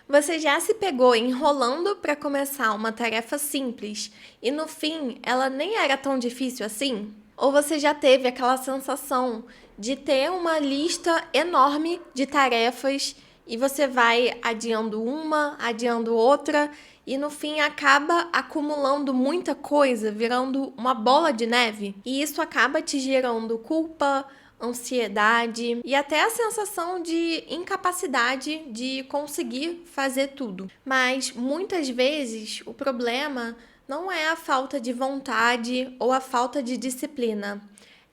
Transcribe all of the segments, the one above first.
Você já se pegou enrolando para começar uma tarefa simples e no fim ela nem era tão difícil assim? Ou você já teve aquela sensação de ter uma lista enorme de tarefas e você vai adiando uma, adiando outra e no fim acaba acumulando muita coisa, virando uma bola de neve? E isso acaba te gerando culpa, ansiedade e até a sensação de incapacidade de conseguir fazer tudo. Mas muitas vezes o problema não é a falta de vontade ou a falta de disciplina,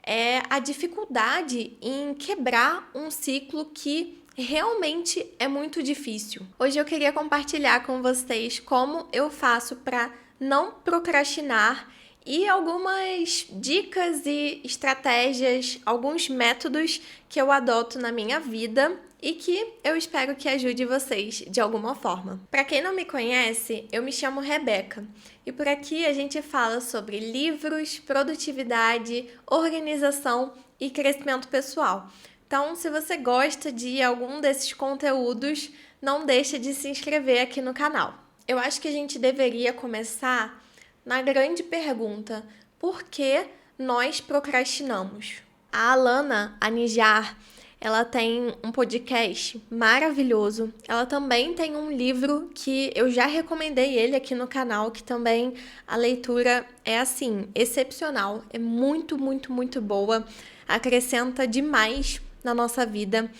é a dificuldade em quebrar um ciclo que realmente é muito difícil. Hoje eu queria compartilhar com vocês como eu faço para não procrastinar e algumas dicas e estratégias, alguns métodos que eu adoto na minha vida e que eu espero que ajude vocês de alguma forma. Para quem não me conhece, eu me chamo Rebeca e por aqui a gente fala sobre livros, produtividade, organização e crescimento pessoal. Então, se você gosta de algum desses conteúdos, não deixe de se inscrever aqui no canal. Eu acho que a gente deveria começar na grande pergunta: por que nós procrastinamos? A Alana Anijar, ela tem um podcast maravilhoso. Ela também tem um livro que eu já recomendei ele aqui no canal, que também a leitura é assim, excepcional. É muito, muito, muito boa. Acrescenta demais na nossa vida.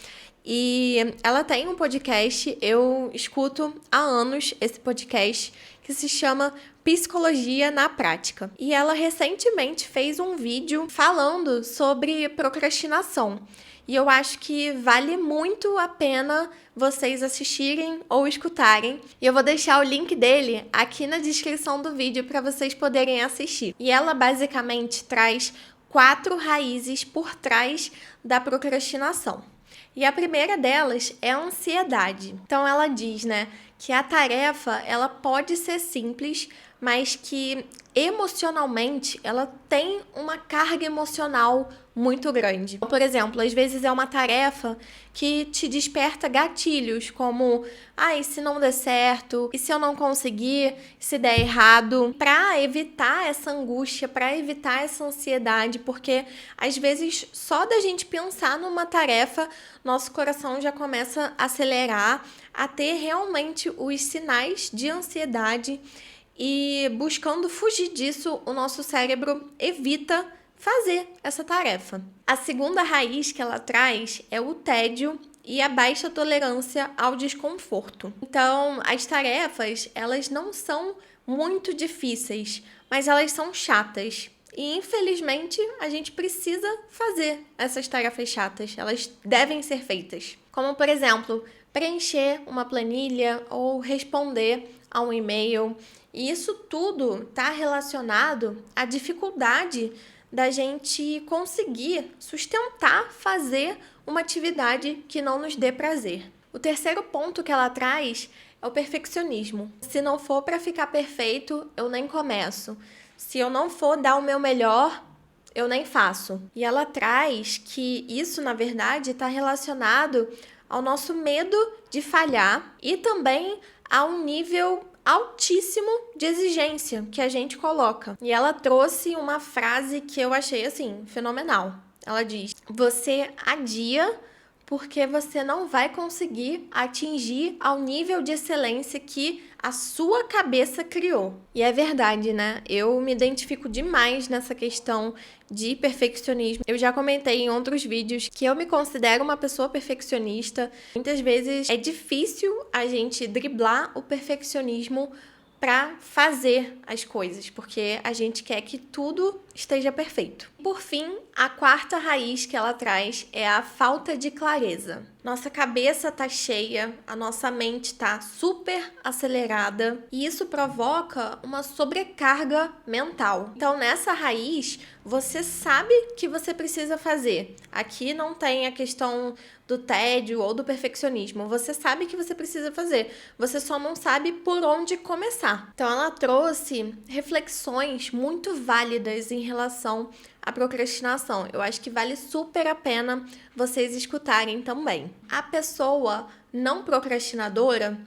E ela tem um podcast, eu escuto há anos esse podcast, que se chama Psicologia na Prática. E ela recentemente fez um vídeo falando sobre procrastinação. E eu acho que vale muito a pena vocês assistirem ou escutarem. E eu vou deixar o link dele aqui na descrição do vídeo para vocês poderem assistir. E ela basicamente traz 4 raízes por trás da procrastinação. E a primeira delas é a ansiedade. Então ela diz, que a tarefa ela pode ser simples, mas que emocionalmente ela tem uma carga emocional muito grande. Por exemplo, às vezes é uma tarefa que te desperta gatilhos, como e se não der certo, e se eu não conseguir, se der errado, para evitar essa angústia, para evitar essa ansiedade, porque às vezes só da gente pensar numa tarefa, nosso coração já começa a acelerar, a ter realmente os sinais de ansiedade. E buscando fugir disso, o nosso cérebro evita fazer essa tarefa. A segunda raiz que ela traz é o tédio e a baixa tolerância ao desconforto. Então, as tarefas, elas não são muito difíceis, mas elas são chatas. E, infelizmente, a gente precisa fazer essas tarefas chatas. Elas devem ser feitas. Como, por exemplo, preencher uma planilha ou responder a um e-mail. E isso tudo está relacionado à dificuldade da gente conseguir sustentar, fazer uma atividade que não nos dê prazer. O terceiro ponto que ela traz é o perfeccionismo. Se não for para ficar perfeito, eu nem começo. Se eu não for dar o meu melhor, eu nem faço. E ela traz que isso, na verdade, está relacionado ao nosso medo de falhar e também a um nível altíssimo de exigência que a gente coloca. E ela trouxe uma frase que eu achei, assim, fenomenal. Ela diz: você adia porque você não vai conseguir atingir ao nível de excelência que a sua cabeça criou. E é verdade, Eu me identifico demais nessa questão de perfeccionismo. Eu já comentei em outros vídeos que eu me considero uma pessoa perfeccionista. Muitas vezes é difícil a gente driblar o perfeccionismo para fazer as coisas, porque a gente quer que tudo esteja perfeito. Por fim, a quarta raiz que ela traz é a falta de clareza. Nossa cabeça tá cheia, a nossa mente tá super acelerada e isso provoca uma sobrecarga mental. Então, nessa raiz, você sabe que você precisa fazer. Aqui não tem a questão do tédio ou do perfeccionismo. Você sabe que você precisa fazer, você só não sabe por onde começar. Então, ela trouxe reflexões muito válidas em relação à procrastinação. Eu acho que vale super a pena vocês escutarem também. A pessoa não procrastinadora,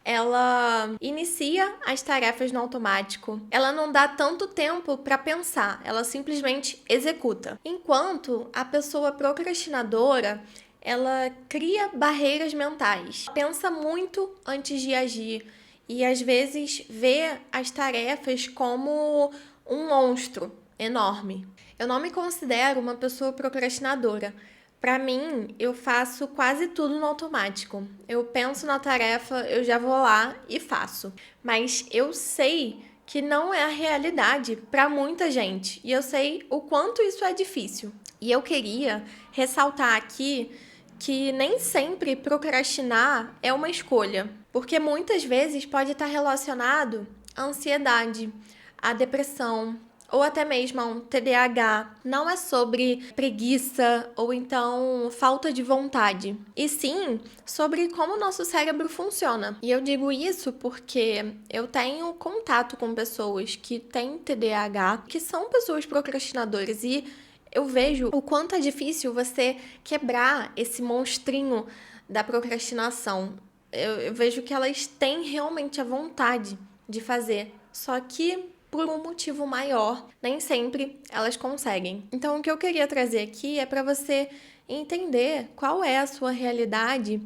ela inicia as tarefas no automático. Ela não dá tanto tempo para pensar, ela simplesmente executa. Enquanto a pessoa procrastinadora, ela cria barreiras mentais, pensa muito antes de agir e às vezes vê as tarefas como um monstro enorme. Eu não me considero uma pessoa procrastinadora. Para mim, eu faço quase tudo no automático. Eu penso na tarefa, eu já vou lá e faço. Mas eu sei que não é a realidade para muita gente. E eu sei o quanto isso é difícil. E eu queria ressaltar aqui que nem sempre procrastinar é uma escolha. Porque muitas vezes pode estar relacionado à ansiedade, à depressão, ou até mesmo a um TDAH. Não é sobre preguiça ou então falta de vontade, e sim sobre como o nosso cérebro funciona. E eu digo isso porque eu tenho contato com pessoas que têm TDAH, que são pessoas procrastinadoras, e eu vejo o quanto é difícil você quebrar esse monstrinho da procrastinação. Eu vejo que elas têm realmente a vontade de fazer, só que por um motivo maior, nem sempre elas conseguem. Então, o que eu queria trazer aqui é para você entender qual é a sua realidade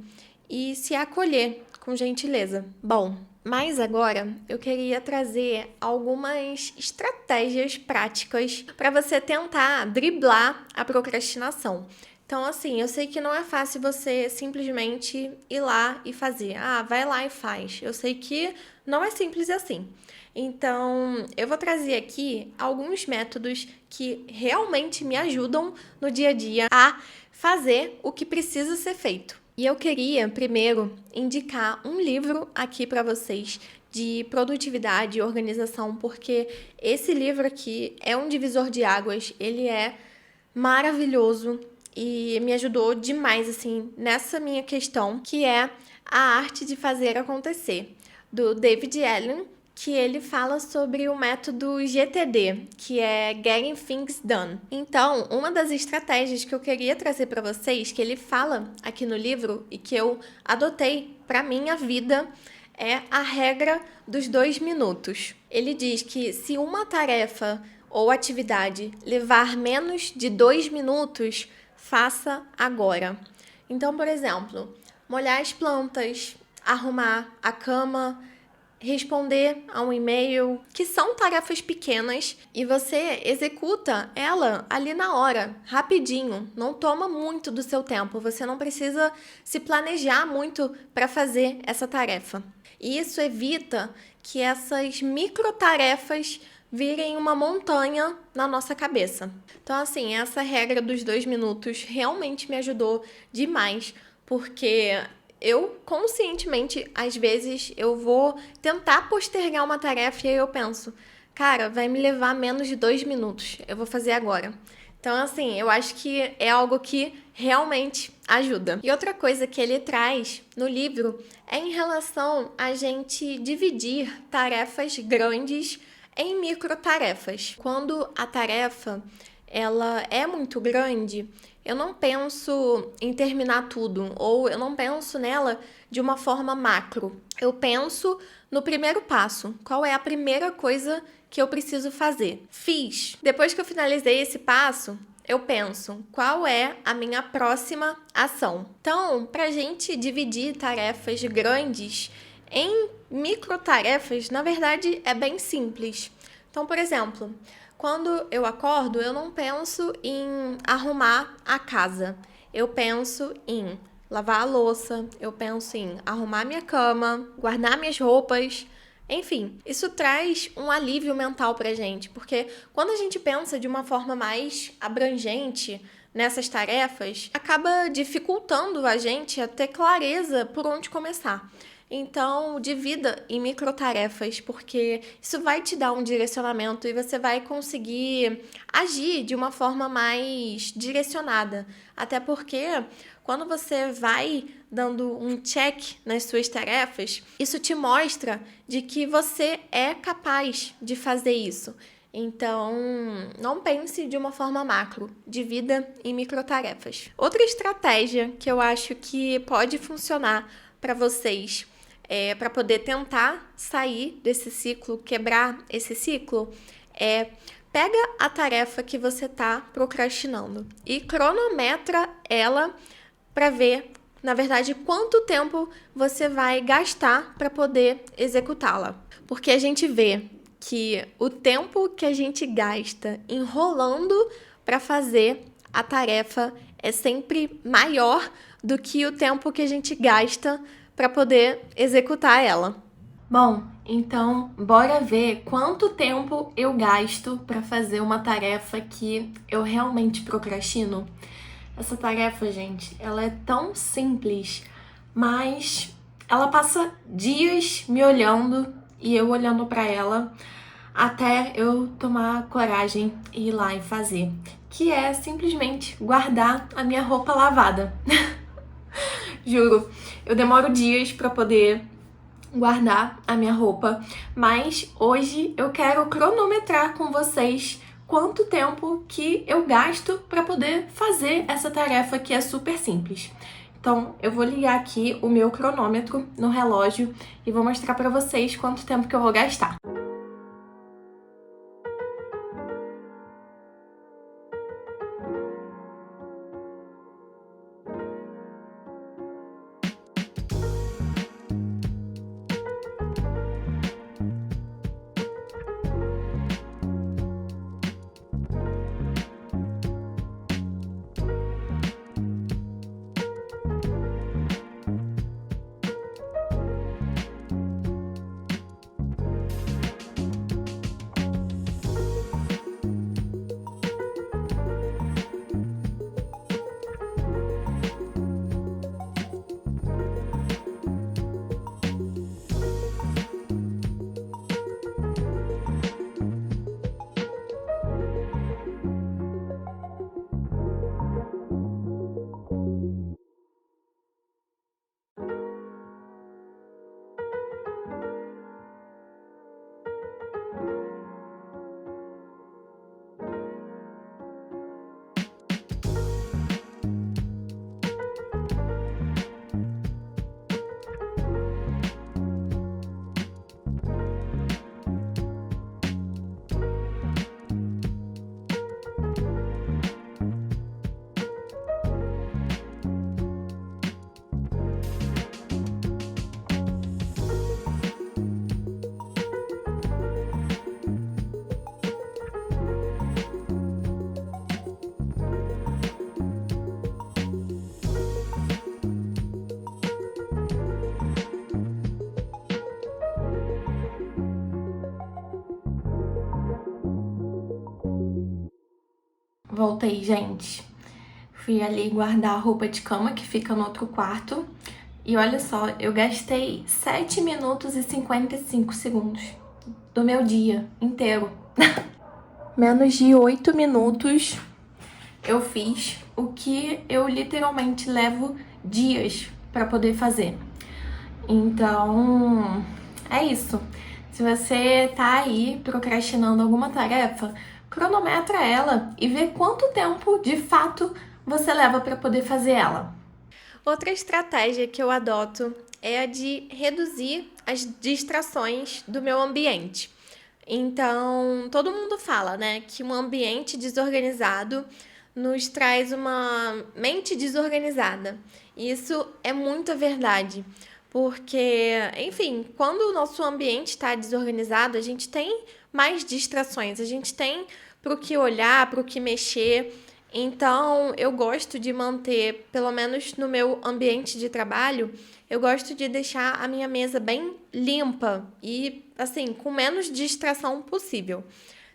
e se acolher com gentileza. Bom, mas agora eu queria trazer algumas estratégias práticas para você tentar driblar a procrastinação. Então, assim, eu sei que não é fácil você simplesmente ir lá e fazer. Ah, vai lá e faz. Eu sei que não é simples assim. Então, eu vou trazer aqui alguns métodos que realmente me ajudam no dia a dia a fazer o que precisa ser feito. E eu queria, primeiro, indicar um livro aqui para vocês de produtividade e organização, porque esse livro aqui é um divisor de águas, ele é maravilhoso e me ajudou demais, assim, nessa minha questão, que é A Arte de Fazer Acontecer, do David Allen, que ele fala sobre o método GTD, que é Getting Things Done. Então, uma das estratégias que eu queria trazer para vocês, que ele fala aqui no livro e que eu adotei para minha vida, é a regra dos 2 minutos. Ele diz que se uma tarefa ou atividade levar menos de 2 minutos, faça agora. Então, por exemplo, molhar as plantas, arrumar a cama, responder a um e-mail, que são tarefas pequenas e você executa ela ali na hora, rapidinho, não toma muito do seu tempo, você não precisa se planejar muito para fazer essa tarefa. E isso evita que essas microtarefas virem uma montanha na nossa cabeça. Então, assim, essa regra dos 2 minutos realmente me ajudou demais, porque eu, conscientemente, às vezes, eu vou tentar postergar uma tarefa e aí eu penso, cara, vai me levar menos de 2 minutos, eu vou fazer agora. Então, assim, eu acho que é algo que realmente ajuda. E outra coisa que ele traz no livro é em relação a gente dividir tarefas grandes em microtarefas. Quando a tarefa ela é muito grande, eu não penso em terminar tudo, ou eu não penso nela de uma forma macro. Eu penso no primeiro passo. Qual é a primeira coisa que eu preciso fazer? Fiz. Depois que eu finalizei esse passo, eu penso, qual é a minha próxima ação? Então, para a gente dividir tarefas grandes em microtarefas, na verdade, é bem simples. Então, por exemplo, quando eu acordo, eu não penso em arrumar a casa. Eu penso em lavar a louça, eu penso em arrumar minha cama, guardar minhas roupas. Enfim, isso traz um alívio mental pra gente, porque quando a gente pensa de uma forma mais abrangente nessas tarefas, acaba dificultando a gente a ter clareza por onde começar. Então, divida em microtarefas, porque isso vai te dar um direcionamento e você vai conseguir agir de uma forma mais direcionada. Até porque, quando você vai dando um check nas suas tarefas, isso te mostra de que você é capaz de fazer isso. Então, não pense de uma forma macro, divida em microtarefas. Outra estratégia que eu acho que pode funcionar para vocês para poder tentar sair desse ciclo, quebrar esse ciclo, pega a tarefa que você está procrastinando e cronometra ela para ver, na verdade, quanto tempo você vai gastar para poder executá-la. Porque a gente vê que o tempo que a gente gasta enrolando para fazer a tarefa é sempre maior do que o tempo que a gente gasta para poder executar ela. Bom, então bora ver quanto tempo eu gasto para fazer uma tarefa que eu realmente procrastino. Essa tarefa, gente, ela é tão simples, mas ela passa dias me olhando e eu olhando para ela até eu tomar coragem e ir lá e fazer, que é simplesmente guardar a minha roupa lavada. Juro, eu demoro dias para poder guardar a minha roupa, mas hoje eu quero cronometrar com vocês quanto tempo que eu gasto para poder fazer essa tarefa que é super simples. Então, eu vou ligar aqui o meu cronômetro no relógio e vou mostrar para vocês quanto tempo que eu vou gastar. Voltei, gente. Fui ali guardar a roupa de cama que fica no outro quarto. E olha só, eu gastei 7 minutos e 55 segundos do meu dia inteiro. Menos de 8 minutos eu fiz o que eu literalmente levo dias para poder fazer. Então, é isso. Se você tá aí procrastinando alguma tarefa, cronometra ela e vê quanto tempo de fato você leva para poder fazer ela. Outra estratégia que eu adoto é a de reduzir as distrações do meu ambiente. Então, todo mundo fala, né, que um ambiente desorganizado nos traz uma mente desorganizada. E isso é muita verdade, porque, enfim, quando o nosso ambiente está desorganizado, a gente tem mais distrações, a gente tem para o que olhar, para o que mexer. Então, eu gosto de manter, pelo menos no meu ambiente de trabalho, eu gosto de deixar a minha mesa bem limpa e, assim, com menos distração possível.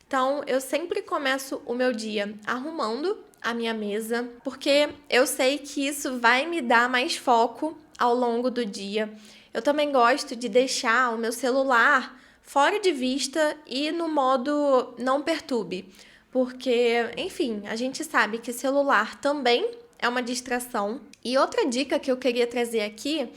Então, eu sempre começo o meu dia arrumando a minha mesa, porque eu sei que isso vai me dar mais foco ao longo do dia. Eu também gosto de deixar o meu celular fora de vista e no modo não perturbe. Porque, enfim, a gente sabe que celular também é uma distração. E outra dica que eu queria trazer aqui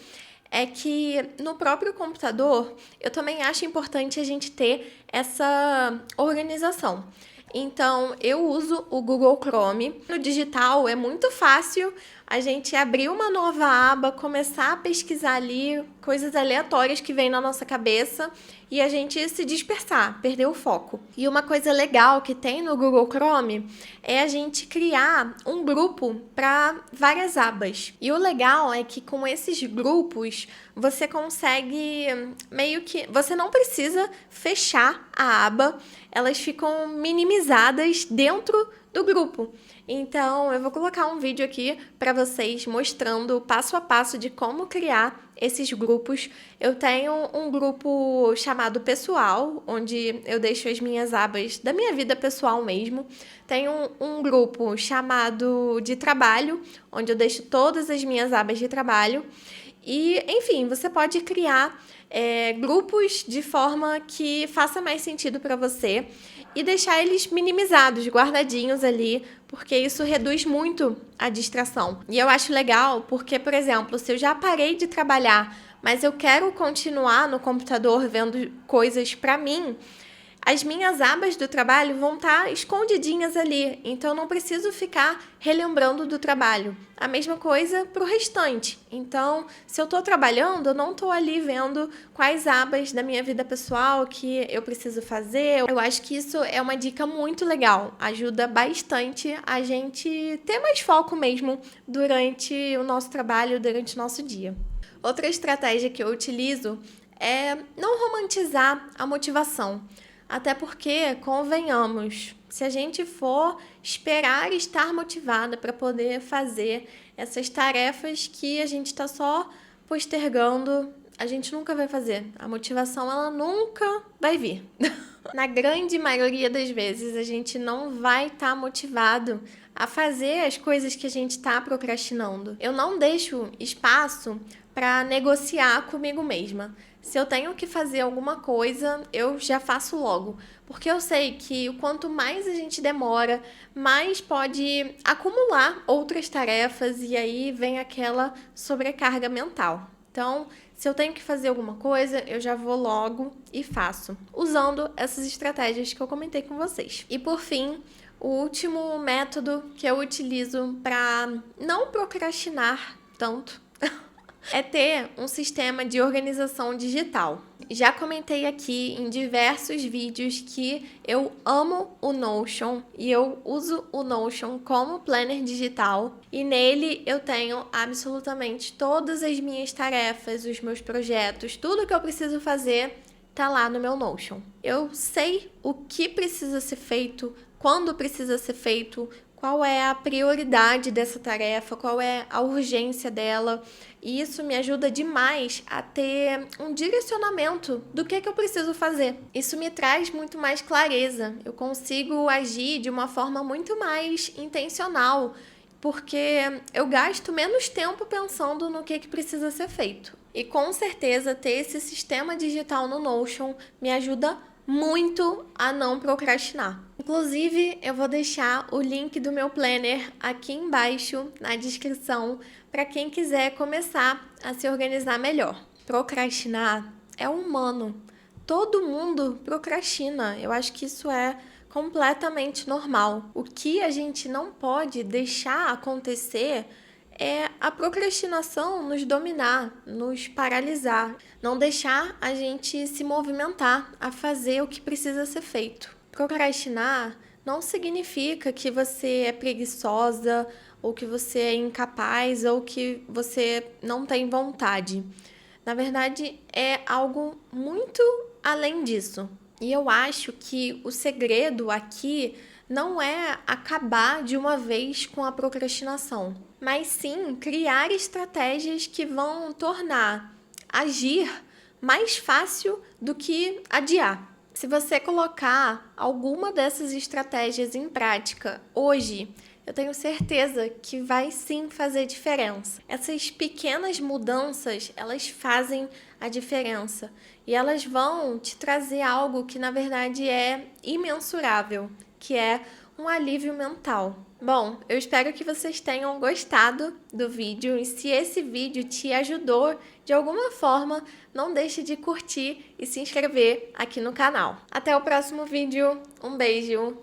é que no próprio computador eu também acho importante a gente ter essa organização. Então, eu uso o Google Chrome. No digital é muito fácil, a gente abrir uma nova aba, começar a pesquisar ali coisas aleatórias que vêm na nossa cabeça e a gente se dispersar, perder o foco. E uma coisa legal que tem no Google Chrome é a gente criar um grupo para várias abas. E o legal é que com esses grupos você consegue meio que... Você não precisa fechar a aba, elas ficam minimizadas dentro do grupo. Então, eu vou colocar um vídeo aqui para vocês mostrando passo a passo de como criar esses grupos. Eu tenho um grupo chamado pessoal, onde eu deixo as minhas abas da minha vida pessoal mesmo. Tenho um grupo chamado de trabalho, onde eu deixo todas as minhas abas de trabalho. E, enfim, você pode criar grupos de forma que faça mais sentido para você e deixar eles minimizados, guardadinhos ali, porque isso reduz muito a distração. E eu acho legal porque, por exemplo, se eu já parei de trabalhar, mas eu quero continuar no computador vendo coisas para mim, as minhas abas do trabalho vão estar escondidinhas ali, então eu não preciso ficar relembrando do trabalho. A mesma coisa para o restante. Então, se eu estou trabalhando, eu não estou ali vendo quais abas da minha vida pessoal que eu preciso fazer. Eu acho que isso é uma dica muito legal. Ajuda bastante a gente ter mais foco mesmo durante o nosso trabalho, durante o nosso dia. Outra estratégia que eu utilizo é não romantizar a motivação. Até porque, convenhamos, se a gente for esperar estar motivada para poder fazer essas tarefas que a gente está só postergando, a gente nunca vai fazer. A motivação, ela nunca vai vir. Na grande maioria das vezes, a gente não vai estar motivado a fazer as coisas que a gente está procrastinando. Eu não deixo espaço para negociar comigo mesma. Se eu tenho que fazer alguma coisa, eu já faço logo. Porque eu sei que quanto mais a gente demora, mais pode acumular outras tarefas e aí vem aquela sobrecarga mental. Então, se eu tenho que fazer alguma coisa, eu já vou logo e faço, usando essas estratégias que eu comentei com vocês. E por fim, o último método que eu utilizo para não procrastinar tanto é ter um sistema de organização digital. Já comentei aqui em diversos vídeos que eu amo o Notion e eu uso o Notion como planner digital e nele eu tenho absolutamente todas as minhas tarefas, os meus projetos, tudo que eu preciso fazer tá lá no meu Notion. Eu sei o que precisa ser feito, quando precisa ser feito, qual é a prioridade dessa tarefa, qual é a urgência dela. E isso me ajuda demais a ter um direcionamento do que eu preciso fazer. Isso me traz muito mais clareza. Eu consigo agir de uma forma muito mais intencional, porque eu gasto menos tempo pensando no que precisa ser feito. E com certeza ter esse sistema digital no Notion me ajuda muito a não procrastinar. Inclusive, eu vou deixar o link do meu planner aqui embaixo na descrição para quem quiser começar a se organizar melhor. Procrastinar é humano. Todo mundo procrastina. Eu acho que isso é completamente normal. O que a gente não pode deixar acontecer é a procrastinação nos dominar, nos paralisar, não deixar a gente se movimentar a fazer o que precisa ser feito. Procrastinar não significa que você é preguiçosa, ou que você é incapaz, ou que você não tem vontade. Na verdade, é algo muito além disso. E eu acho que o segredo aqui não é acabar de uma vez com a procrastinação, mas sim criar estratégias que vão tornar agir mais fácil do que adiar. Se você colocar alguma dessas estratégias em prática hoje, eu tenho certeza que vai sim fazer diferença. Essas pequenas mudanças, elas fazem a diferença e elas vão te trazer algo que na verdade é imensurável, que é um alívio mental. Bom, eu espero que vocês tenham gostado do vídeo e se esse vídeo te ajudou de alguma forma, não deixe de curtir e se inscrever aqui no canal. Até o próximo vídeo, um beijo!